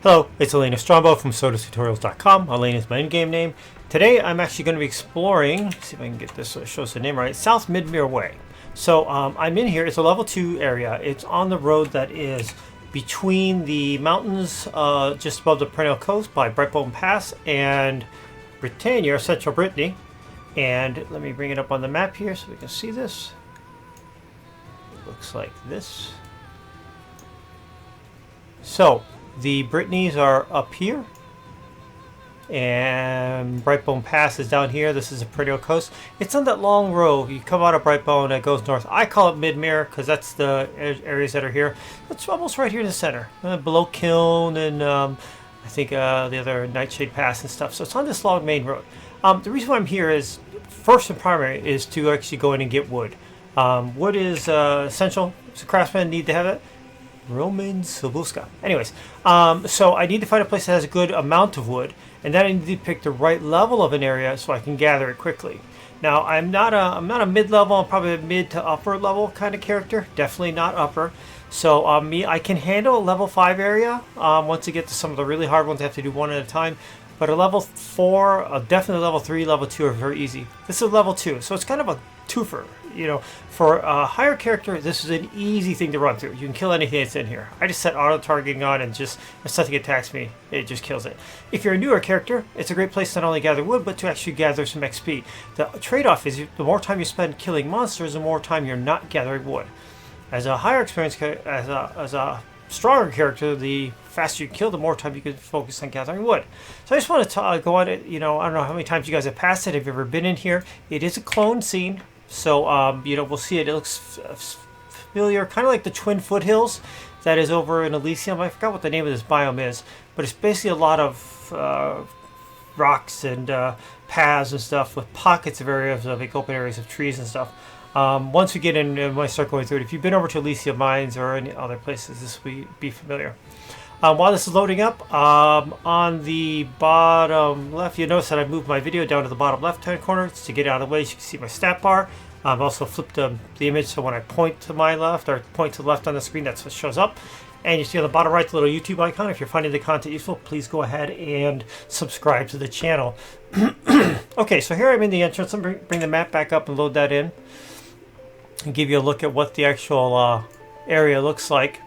Hello, it's Elena Strombo from SodaTutorials.com. Elena is my in-game name. Today I'm actually going to be exploring, see if I can get this so it shows the name right, South Midmaer Way. So I'm in here, it's a level 2 area. It's on the road that is between the mountains just above the perennial coast by Brightbone Pass and Britannia, Central Brittany. And let me bring it up on the map here so we can see this. It looks like this. So the Brittanies are up here, and Brightbone Pass is down here. This is a perennial coast. It's on that long road. You come out of Brightbone that goes north. I call it Midmaer because that's the areas that are here. It's almost right here in the center, below Kiln and I think the other Nightshade Pass and stuff. So it's on this long main road. The reason why I'm here is, first and primary, is to actually go in and get wood. Wood is essential. So craftsmen need to have it. Roman Silbuska. Anyways, so I need to find a place that has a good amount of wood, and then I need to pick the right level of an area so I can gather it quickly. Now, I'm not a mid-level. I'm probably a mid to upper level kind of character. Definitely not upper. So I can handle a level 5 area. Once I get to some of the really hard ones, I have to do one at a time. But a level 4, definitely level 3, level 2 are very easy. This is level 2, so it's kind of a twofer. You know, for a higher character, this is an easy thing to run through. You can kill anything that's in here. I just set auto-targeting on, and just if something attacks me, it just kills it. If you're a newer character, it's a great place to not only gather wood, but to actually gather some XP. The trade-off is the more time you spend killing monsters, the more time you're not gathering wood. As a higher experience, as a stronger character, the faster you kill, the more time you can focus on gathering wood. So I just want to go on it. You know, I don't know how many times you guys have passed it. Have you ever been in here? It is a clone scene. So, you know, we'll see it. It looks familiar, kind of like the Twin Foothills that is over in Elysium. I forgot what the name of this biome is, but it's basically a lot of rocks and paths and stuff with pockets of areas of like open areas of trees and stuff. Once we get in and when I start going through it, if you've been over to Elysium Mines or any other places, this will be familiar. While this is loading up, on the bottom left, you notice that I moved my video down to the bottom left-hand corner to get out of the way so you can see my stat bar. I've also flipped the image so when I point to my left or point to the left on the screen, that's what shows up. And you see on the bottom right the little YouTube icon. If you're finding the content useful, please go ahead and subscribe to the channel. Okay, so here I'm in the entrance. Let me bring the map back up and load that in and give you a look at what the actual area looks like.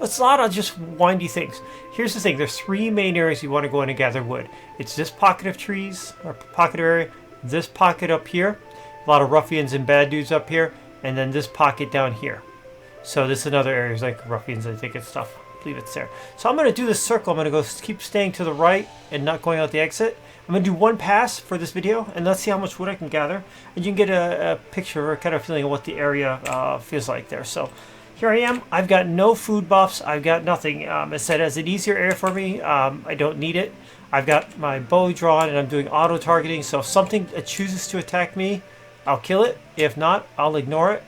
It's a lot of just windy things. Here's the thing. There's 3 main areas you want to go in and gather wood. It's this pocket of trees, or pocket area, this pocket up here, a lot of ruffians and bad dudes up here, and then this pocket down here. So this is another area, like ruffians, I think, and stuff. I believe it's there. So I'm going to do this circle. I'm going to go keep staying to the right and not going out the exit. I'm going to do one pass for this video, and let's see how much wood I can gather. And you can get a picture or kind of feeling of what the area feels like there. So here I am. I've got no food buffs. I've got nothing. It said as an easier area for me. I don't need it. I've got my bow drawn and I'm doing auto targeting. So if something chooses to attack me, I'll kill it. If not, I'll ignore it.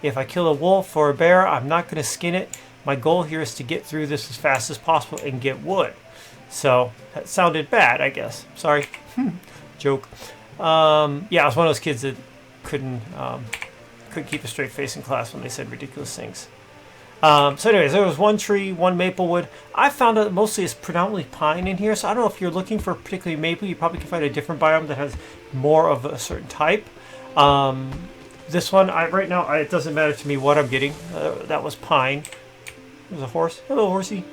If I kill a wolf or a bear, I'm not going to skin it. My goal here is to get through this as fast as possible and get wood. So that sounded bad, I guess. Sorry. Joke. Yeah, I was one of those kids that couldn't keep a straight face in class when they said ridiculous things. So anyways, there was one tree, one maple wood. I found that mostly it's predominantly pine in here, so I don't know if you're looking for particularly maple. You probably can find a different biome that has more of a certain type. This one, right now, it doesn't matter to me what I'm getting. That was pine. There's a horse. Hello, horsey.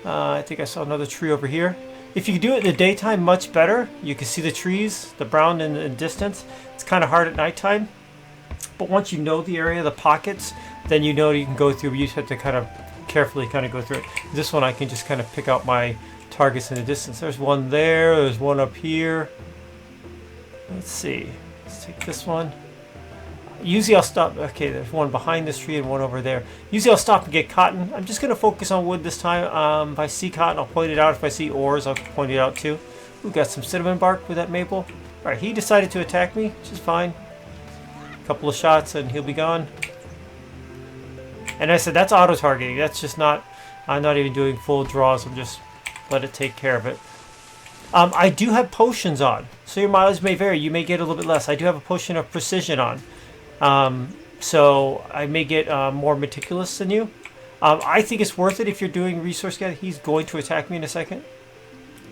I think I saw another tree over here. If you do it in the daytime, much better. You can see the trees, the brown in the distance. It's kind of hard at nighttime. But once you know the area, the pockets, then you know you can go through. You just have to kind of carefully kind of go through it. This one I can just kind of pick out my targets in the distance. There's one there. There's one up here. Let's see. Let's take this one. Usually I'll stop. Okay, there's one behind this tree and one over there. Usually I'll stop and get cotton. I'm just going to focus on wood this time. If I see cotton, I'll point it out. If I see ores, I'll point it out too. We've got some cinnamon bark with that maple. Alright, he decided to attack me, which is fine. A couple of shots and he'll be gone. And I said that's auto-targeting. That's just not, I'm not even doing full draws. I'm just let it take care of it. I do have potions on. So your mileage may vary. You may get a little bit less. I do have a potion of precision on. So I may get more meticulous than you. I think it's worth it if you're doing resource gathering. He's going to attack me in a second.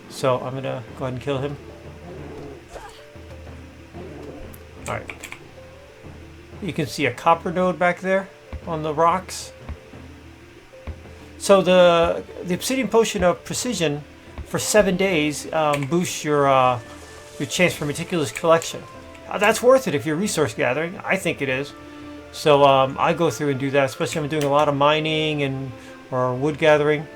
So I'm going to go ahead and kill him. Alright. You can see a copper node back there on the rocks. So the Obsidian Potion of Precision for 7 days boosts your chance for meticulous collection. That's worth it if you're resource gathering. I think it is. So I go through and do that, especially if I'm doing a lot of mining or wood gathering.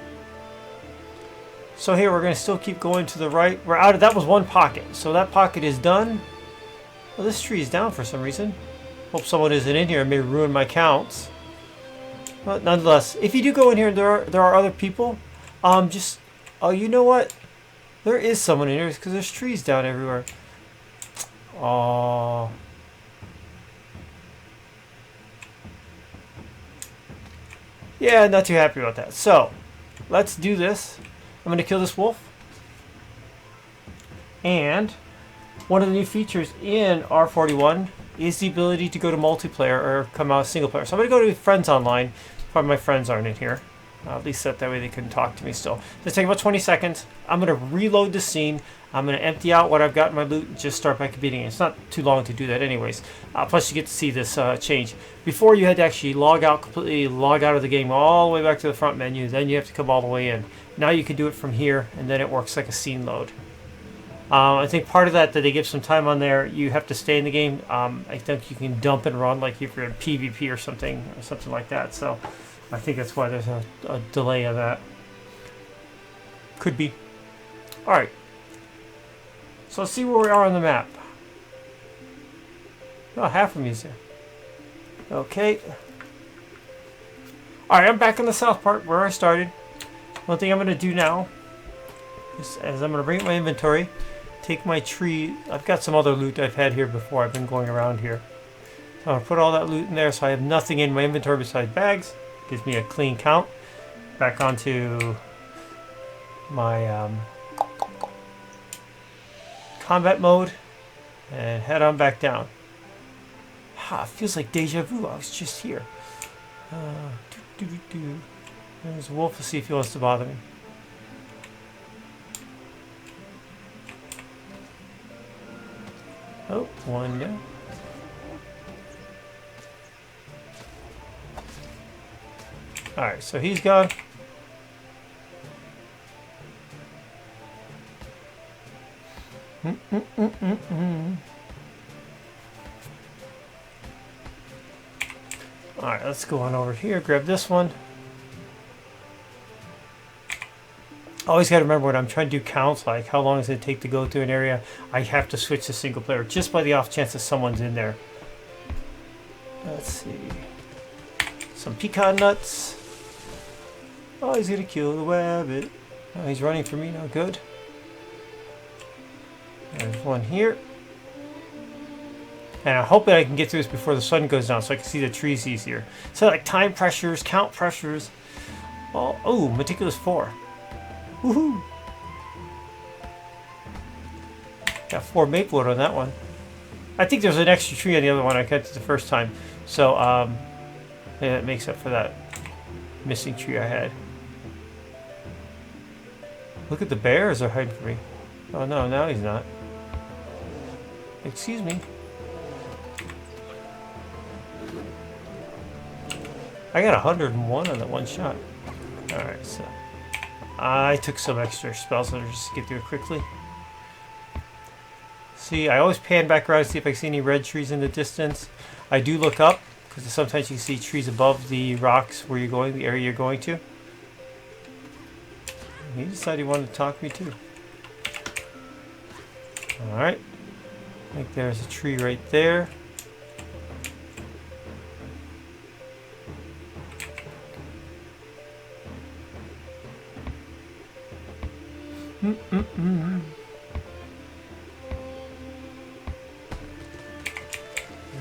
So here we're going to still keep going to the right. We're out of that was one pocket, so that pocket is done. Well, this tree is down for some reason. Hope someone isn't in here and may ruin my counts. But nonetheless, if you do go in here and there are other people, oh, you know what? There is someone in here because there's trees down everywhere. Oh. Yeah, not too happy about that. So, let's do this. I'm going to kill this wolf. And one of the new features in R41 is the ability to go to multiplayer or come out single player. So I'm going to go to friends online. Probably my friends aren't in here. At least that way they can talk to me still. It's take about 20 seconds. I'm going to reload the scene. I'm going to empty out what I've got in my loot and just start back at the beginning. It's not too long to do that anyways. Plus you get to see this change. Before you had to actually completely log out of the game all the way back to the front menu. Then you have to come all the way in. Now you can do it from here and then it works like a scene load. I think part of that they give some time on there. You have to stay in the game. I think you can dump and run like if you're in PvP or something like that. So I think that's why there's a delay of that. Could be. Alright. So let's see where we are on the map. Oh, half of me is there. Okay. Alright, I'm back in the south part where I started. One thing I'm going to do now is I'm going to bring up my inventory. Take my tree. I've got some other loot I've had here before. I've been going around here. So I'm going to put all that loot in there so I have nothing in my inventory besides bags. Gives me a clean count. Back onto my combat mode and head on back down. It feels like deja vu. I was just here. There's a wolf to see if he wants to bother me. Oh, one down. Alright, so he's gone. Alright, let's go on over here, grab this one. Always got to remember when I'm trying to do counts, like how long does it take to go through an area, I have to switch to single player just by the off chance that someone's in there. Let's see. Some pecan nuts. Oh, he's going to kill the rabbit. Oh, he's running for me now. Good. There's one here. And I hope that I can get through this before the sun goes down so I can see the trees easier. So like time pressures, count pressures. Oh, meticulous 4. Woohoo! Got 4 maple wood on that one. I think there's an extra tree on the other one I cut the first time. So, yeah, that makes up for that missing tree I had. Look at the bears are hiding from me. Oh no, now he's not. Excuse me. I got 101 on that one shot. Alright, so I took some extra spells so just to get through it quickly. See, I always pan back around to see if I see any red trees in the distance. I do look up, because sometimes you can see trees above the rocks where you're going, the area you're going to. He decided he wanted to talk to me too. Alright. I think there's a tree right there.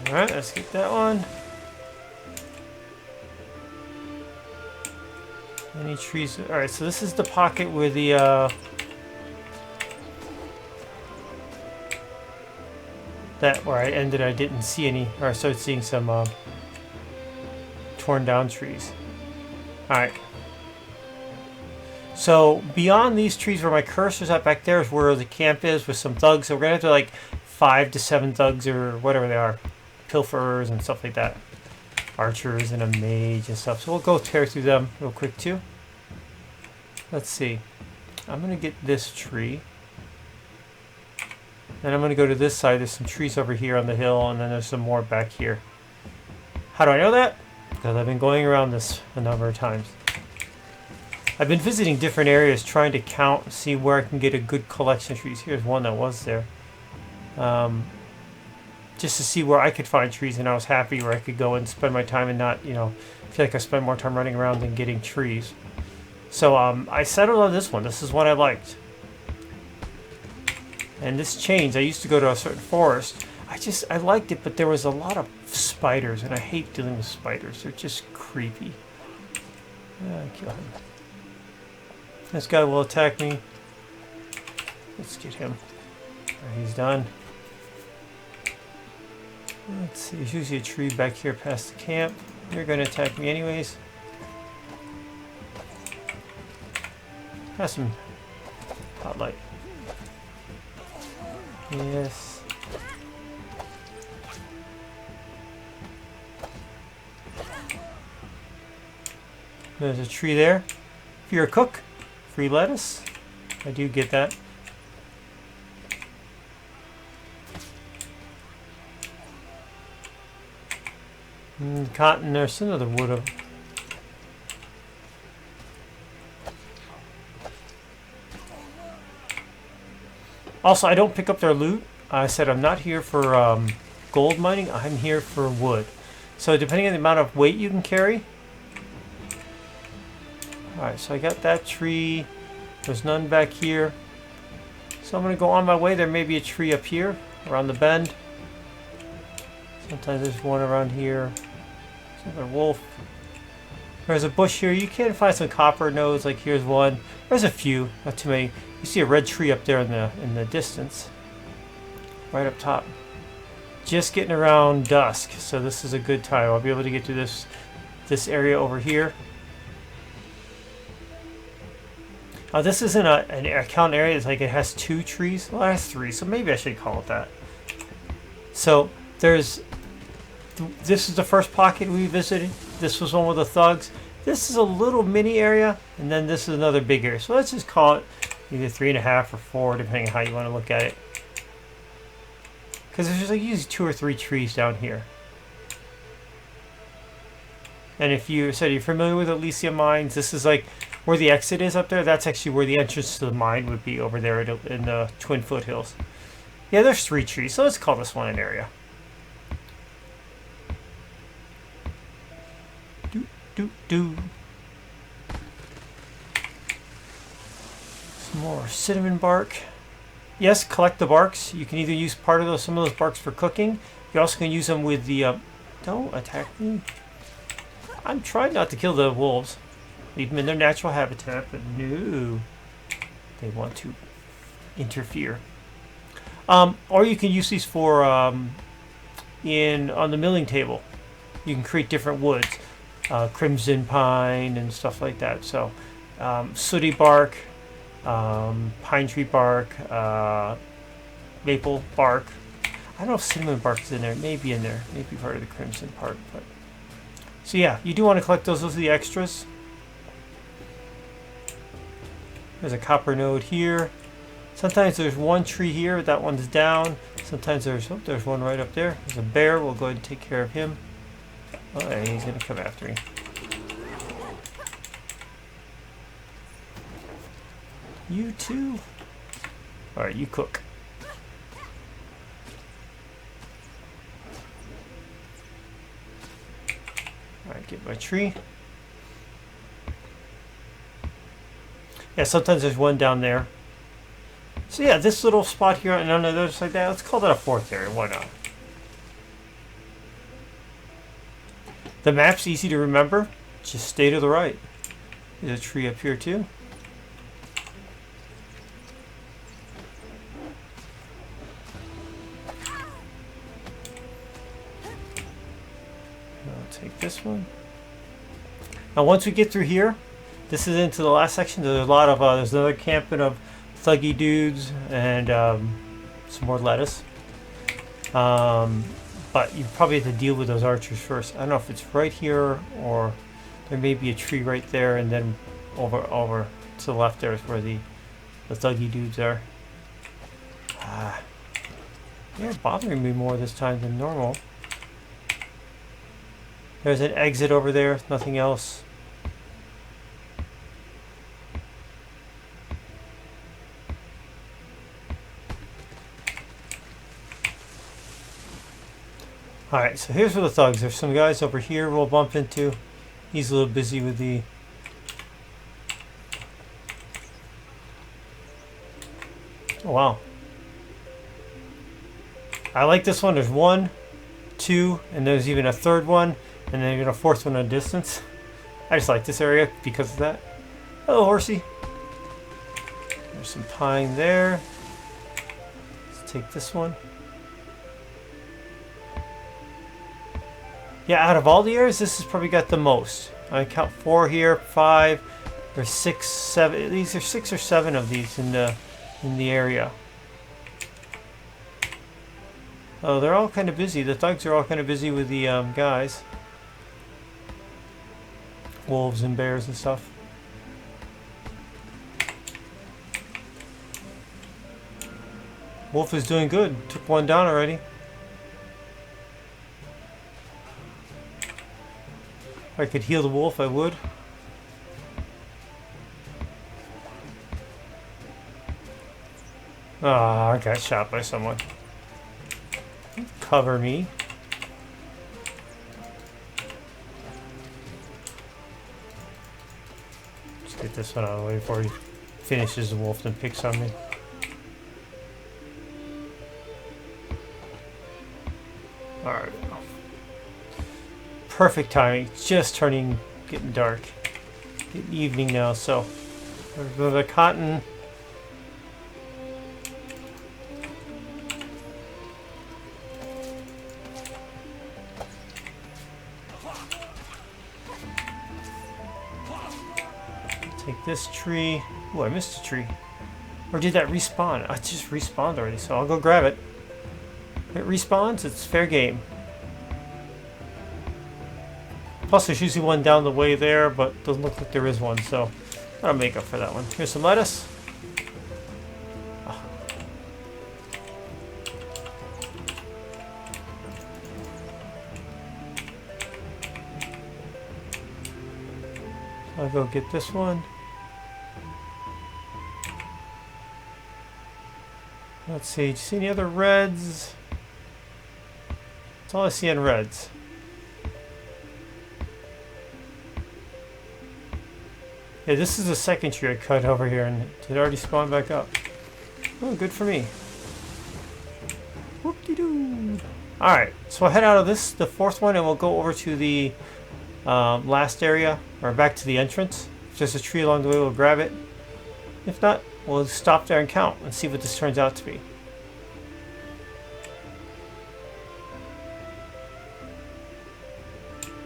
Alright, let's get that one. Any trees? Alright, so this is the pocket where the where I ended, I didn't see any, or I started seeing some torn down trees. Alright. So beyond these trees where my cursor's at back there is where the camp is with some thugs. So we're going to have to like 5 to 7 thugs or whatever they are. Pilferers and stuff like that. Archers and a mage and stuff. So we'll go tear through them real quick too. Let's see. I'm going to get this tree. Then I'm going to go to this side. There's some trees over here on the hill, and then there's some more back here. How do I know that? Because I've been going around this a number of times. I've been visiting different areas trying to count, see where I can get a good collection of trees. Here's one that was there. Just to see where I could find trees, and I was happy where I could go and spend my time and not, you know, feel like I spent more time running around than getting trees. So I settled on this one. This is what I liked. And this changed. I used to go to a certain forest. I liked it, but there was a lot of spiders, and I hate dealing with spiders. They're just creepy. Kill him. This guy will attack me. Let's get him. He's done. Let's see. There's usually a tree back here past the camp. You're going to attack me anyways. Have some spotlight. Yes. There's a tree there. If you're a cook, free lettuce. I do get that. Cotton, there's some other wood of. Also, I don't pick up their loot. I said I'm not here for gold mining. I'm here for wood. So depending on the amount of weight you can carry. Alright, so I got that tree. There's none back here. So I'm going to go on my way. There may be a tree up here around the bend. Sometimes there's one around here. There's another wolf. There's a bush here. You can find some copper nodes. Like here's one. There's a few, not too many. You see a red tree up there in the distance, right up top. Just getting around dusk, so this is a good time. I'll be able to get to this area over here. This isn't an account area. It's like it has 2 trees. Well, it has 3, so maybe I should call it that. So this is the first pocket we visited. This was one with the thugs. This is a little mini area, and then this is another big area. So let's just call it either 3.5 or 4, depending on how you want to look at it. Because there's like usually 2 or 3 trees down here. And if you're familiar with Elysium Mines, this is like where the exit is up there. That's actually where the entrance to the mine would be, over there in the Twin Foothills. Yeah, there's 3 trees, so let's call this one an area. Do. Some more cinnamon bark. Yes, collect the barks. You can either use some of those barks for cooking. You also can use them with the. Don't attack me. I'm trying not to kill the wolves. Leave them in their natural habitat, but no, they want to interfere. Or you can use these for on the milling table. You can create different woods. Crimson pine and stuff like that. So sooty bark, pine tree bark, maple bark. I don't know if cinnamon bark is in there. It may be in there. Maybe part of the crimson part. But so yeah, you do want to collect those. Those are the extras. There's a copper node here. Sometimes there's one tree here. That one's down. Sometimes there's one right up there. There's a bear. We'll go ahead and take care of him. Oh, and he's going to come after me. You too. Alright, you cook. Alright, get my tree. Yeah, sometimes there's one down there. So yeah, this little spot here and on the other side, let's call that a 4th area. Why not? The map's easy to remember. Just stay to the right. There's a tree up here too. I'll take this one. Now once we get through here, this is into the last section. There's a lot of there's another camping of thuggy dudes and some more lettuce. But you probably have to deal with those archers first. I don't know if it's right here or there may be a tree right there, and then over to the left there is where the thuggy dudes are. They're bothering me more this time than normal. There's an exit over there, nothing else. Alright, so here's where the thugs. There's some guys over here we'll bump into. He's a little busy with the... Oh, wow. I like this one. There's 1, 2, and there's even a third one, and then even a fourth one in the distance. I just like this area because of that. Hello, horsey. There's some pine there. Let's take this one. Yeah, out of all the areas, this has probably got the most. I count 4 here, 5, there's 6, 7. These are 6 or 7 of these in the area. Oh, they're all kind of busy. The thugs are all kind of busy with the guys, wolves and bears and stuff. Wolf is doing good. Took one down already. If I could heal the wolf, I would. Ah, I got shot by someone. Cover me. Let's get this one out of the way before he finishes the wolf and picks on me. Alright. Perfect timing. It's just getting dark. Getting evening now, so there's the cotton. Take this tree. Oh, I missed a tree. Or did that respawn? I just respawned already, so I'll go grab it. If it respawns, it's fair game. Plus, there's usually one down the way there, but doesn't look like there is one, so that'll make up for that one. Here's some lettuce. Oh. I'll go get this one. Let's see, do you see any other reds? That's all I see in reds. Yeah, this is the second tree I cut over here, and it already spawned back up. Oh, good for me. Whoop-de-doo. Alright, so I'll head out of this, the fourth one, and we'll go over to the last area, or back to the entrance. If there's a tree along the way, we'll grab it. If not, we'll stop there and count and see what this turns out to be.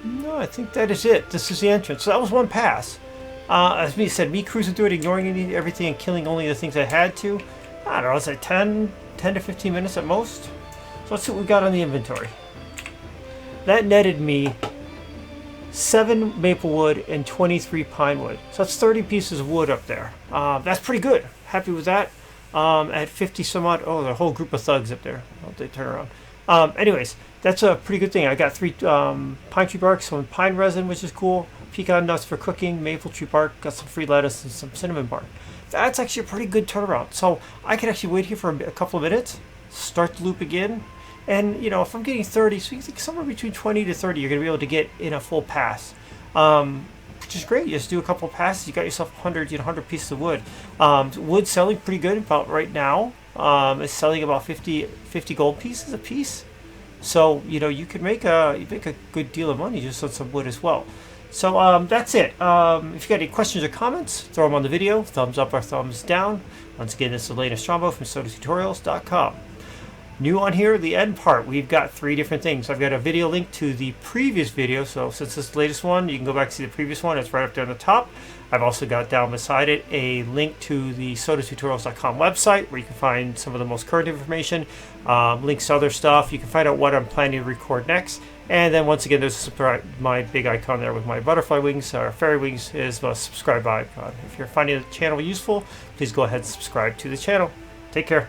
No, I think that is it. This is the entrance. So that was one pass. As me said, me cruising through it, ignoring everything and killing only the things I had to. I don't know, it's like 10 to 15 minutes at most. So let's see what we got on the inventory. That netted me 7 maple wood and 23 pine wood. So that's 30 pieces of wood up there. That's pretty good. Happy with that. At 50 some odd, oh, there's a whole group of thugs up there. I'll they turn around. Anyways, that's a pretty good thing. I got 3 pine tree bark, some pine resin, which is cool. Pecan nuts for cooking, maple tree bark, got some free lettuce and some cinnamon bark. That's actually a pretty good turnaround. So I can actually wait here for a couple of minutes, start the loop again, and you know, if I'm getting 30, so you think somewhere between 20 to 30, you're going to be able to get in a full pass, which is great. You just do a couple of passes, you got yourself 100 pieces of wood. Wood selling pretty good about right now. It's selling about 50 gold pieces a piece. So you know, you could make a good deal of money just on some wood as well. So that's it. If you got any questions or comments, throw them on the video. Thumbs up or thumbs down. Once again, this is Elena Strombo from SodaTutorials.com. New on here, the end part, we've got 3 different things. I've got a video link to the previous video, so since this is the latest one, you can go back to see the previous one. It's right up there on the top. I've also got down beside it a link to the sodatutorials.com website where you can find some of the most current information, links to other stuff. You can find out what I'm planning to record next. And then once again, there's my big icon there with my butterfly wings, or fairy wings, is the subscribe icon. If you're finding the channel useful, please go ahead and subscribe to the channel. Take care.